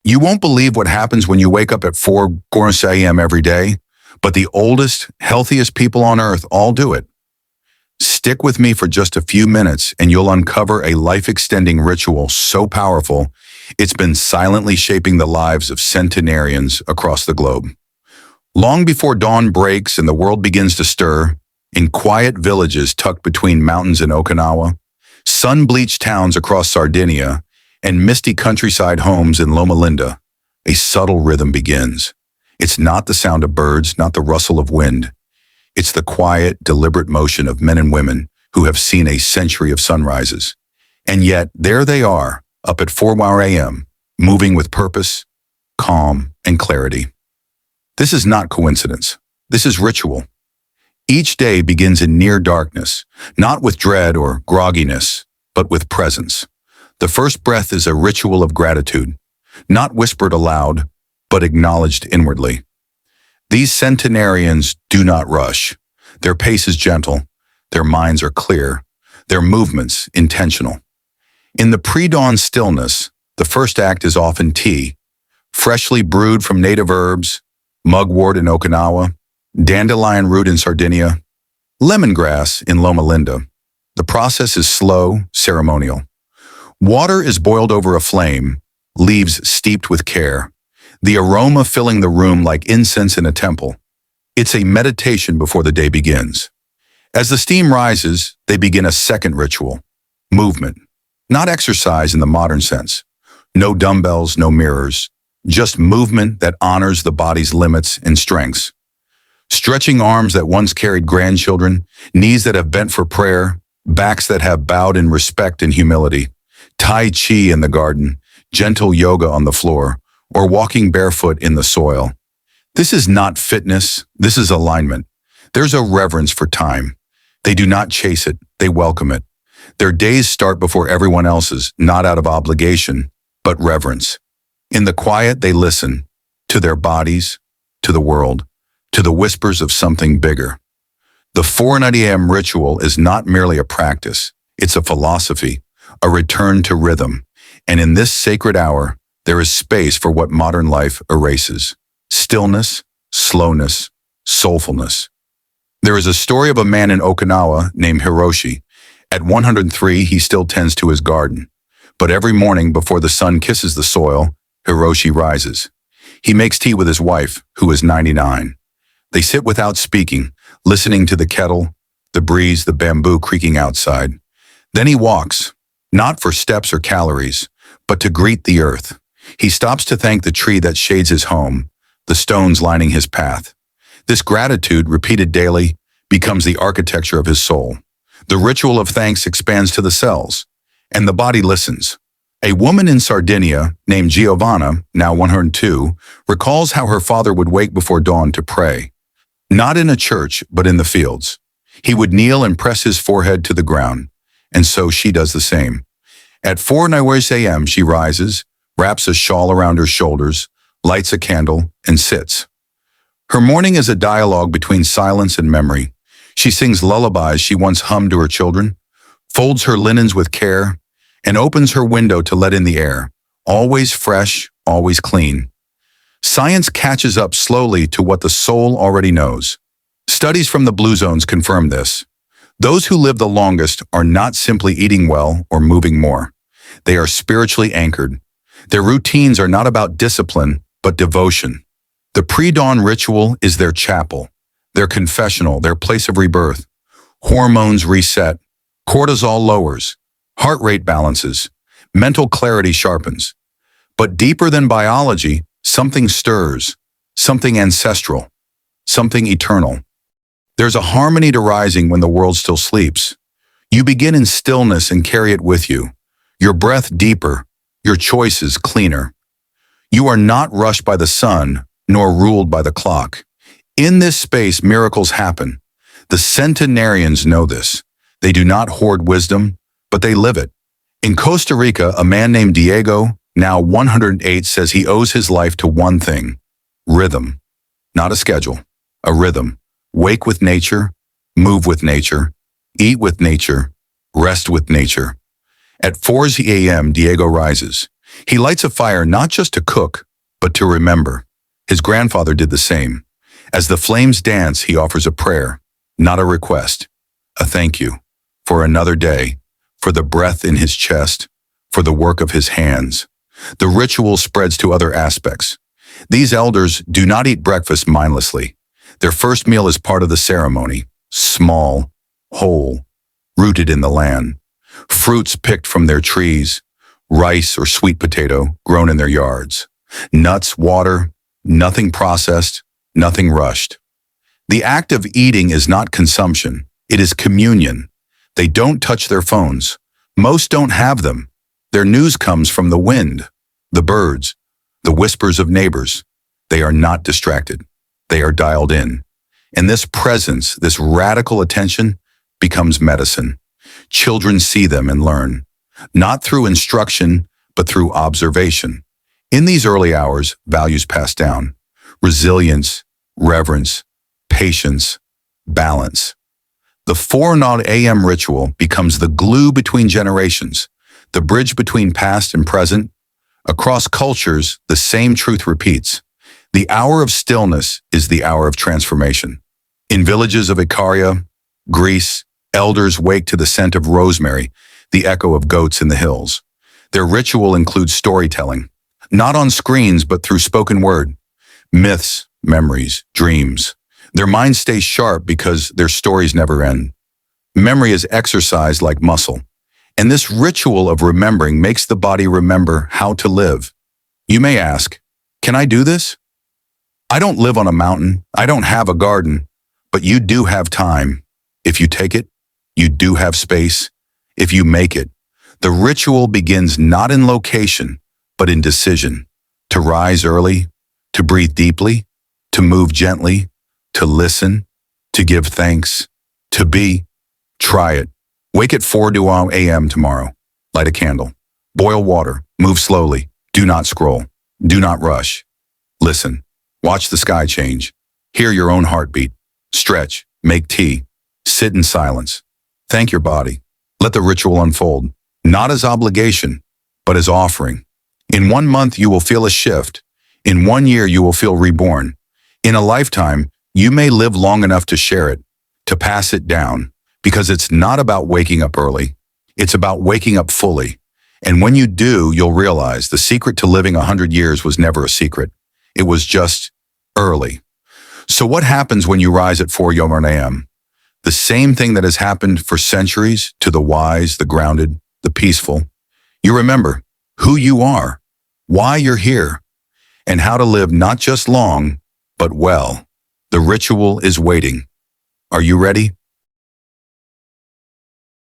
You won't believe what happens when you wake up at 4 a.m. every day, but the oldest, healthiest people on earth all do it. Stick with me for just a few minutes and you'll uncover a life-extending ritual so powerful, it's been silently shaping the lives of centenarians across the globe. Long before dawn breaks and the world begins to stir, in quiet villages tucked between mountains in Okinawa, sun-bleached towns across Sardinia, and misty countryside homes in Loma Linda, a subtle rhythm begins. It's not the sound of birds, not the rustle of wind. It's the quiet, deliberate motion of men and women who have seen a century of sunrises. And yet, there they are, up at 4 a.m., moving with purpose, calm, and clarity. This is not coincidence. This is ritual. Each day begins in near darkness, not with dread or grogginess, but with presence. The first breath is a ritual of gratitude, not whispered aloud, but acknowledged inwardly. These centenarians do not rush. Their pace is gentle, their minds are clear, their movements intentional. In the pre-dawn stillness, the first act is often tea, freshly brewed from native herbs, mugwort in Okinawa, dandelion root in Sardinia, lemongrass in Loma Linda. The process is slow, ceremonial. Water is boiled over a flame, leaves steeped with care, the aroma filling the room like incense in a temple. It's a meditation before the day begins. As the steam rises, they begin a second ritual, movement. Not exercise in the modern sense. No dumbbells, no mirrors, just movement that honors the body's limits and strengths. Stretching arms that once carried grandchildren, knees that have bent for prayer, backs that have bowed in respect and humility. Tai Chi in the garden, gentle yoga on the floor, or walking barefoot in the soil. This is not fitness, this is alignment. There's a reverence for time. They do not chase it, they welcome it. Their days start before everyone else's, not out of obligation, but reverence. In the quiet, they listen to their bodies, to the world, to the whispers of something bigger. The 4 a.m. ritual is not merely a practice, it's a philosophy, a return to rhythm. And in this sacred hour, there is space for what modern life erases. Stillness, slowness, soulfulness. There is a story of a man in Okinawa named Hiroshi. At 103, he still tends to his garden. But every morning before the sun kisses the soil, Hiroshi rises. He makes tea with his wife, who is 99. They sit without speaking, listening to the kettle, the breeze, the bamboo creaking outside. Then he walks, not for steps or calories, but to greet the earth. He stops to thank the tree that shades his home, the stones lining his path. This gratitude, repeated daily, becomes the architecture of his soul. The ritual of thanks expands to the cells, and the body listens. A woman in Sardinia, named Giovanna, now 102, recalls how her father would wake before dawn to pray. Not in a church, but in the fields. He would kneel and press his forehead to the ground, and so she does the same. At 4 a.m. she rises, wraps a shawl around her shoulders, lights a candle, and sits. Her morning is a dialogue between silence and memory. She sings lullabies she once hummed to her children, folds her linens with care, and opens her window to let in the air, always fresh, always clean. Science catches up slowly to what the soul already knows. Studies from the Blue Zones confirm this. Those who live the longest are not simply eating well or moving more. They are spiritually anchored. Their routines are not about discipline, but devotion. The pre-dawn ritual is their chapel, their confessional, their place of rebirth. Hormones reset, cortisol lowers, heart rate balances, mental clarity sharpens. But deeper than biology, something stirs, something ancestral, something eternal. There's a harmony to rising when the world still sleeps. You begin in stillness and carry it with you. Your breath deeper, your choices cleaner. You are not rushed by the sun, nor ruled by the clock. In this space, miracles happen. The centenarians know this. They do not hoard wisdom, but they live it. In Costa Rica, a man named Diego, now 108, says he owes his life to one thing: rhythm. Not a schedule, a rhythm. Wake with nature, move with nature, eat with nature, rest with nature. At 4 a.m., Diego rises. He lights a fire not just to cook, but to remember. His grandfather did the same. As the flames dance, he offers a prayer, not a request, a thank you for another day, for the breath in his chest, for the work of his hands. The ritual spreads to other aspects. These elders do not eat breakfast mindlessly. Their first meal is part of the ceremony, small, whole, rooted in the land. Fruits picked from their trees, rice or sweet potato grown in their yards. Nuts, water, nothing processed, nothing rushed. The act of eating is not consumption, it is communion. They don't touch their phones. Most don't have them. Their news comes from the wind, the birds, the whispers of neighbors. They are not distracted. They are dialed in. And this presence, this radical attention, becomes medicine. Children see them and learn, not through instruction, but through observation. In these early hours, values pass down: resilience, reverence, patience, balance. The 4:00 a.m. ritual becomes the glue between generations, the bridge between past and present. Across cultures, the same truth repeats. The hour of stillness is the hour of transformation. In villages of Icaria, Greece, elders wake to the scent of rosemary, the echo of goats in the hills. Their ritual includes storytelling, not on screens but through spoken word. Myths, memories, dreams. Their minds stay sharp because their stories never end. Memory is exercised like muscle, and this ritual of remembering makes the body remember how to live. You may ask, can I do this? I don't live on a mountain, I don't have a garden, but you do have time. If you take it, you do have space. If you make it, the ritual begins not in location, but in decision. To rise early, to breathe deeply, to move gently, to listen, to give thanks, to be. Try it. Wake at 4:00 a.m. tomorrow. Light a candle. Boil water. Move slowly. Do not scroll. Do not rush. Listen. Watch the sky change. Hear your own heartbeat. Stretch. Make tea. Sit in silence. Thank your body. Let the ritual unfold, not as obligation, but as offering. In 1 month, you will feel a shift. In 1 year, you will feel reborn. In a lifetime, you may live long enough to share it, to pass it down, because it's not about waking up early. It's about waking up fully. And when you do, you'll realize the secret to living 100 years was never a secret. It was just early. So what happens when you rise at 4:00 a.m.? The same thing that has happened for centuries to the wise, the grounded, the peaceful. You remember who you are, why you're here, and how to live not just long, but well. The ritual is waiting. Are you ready?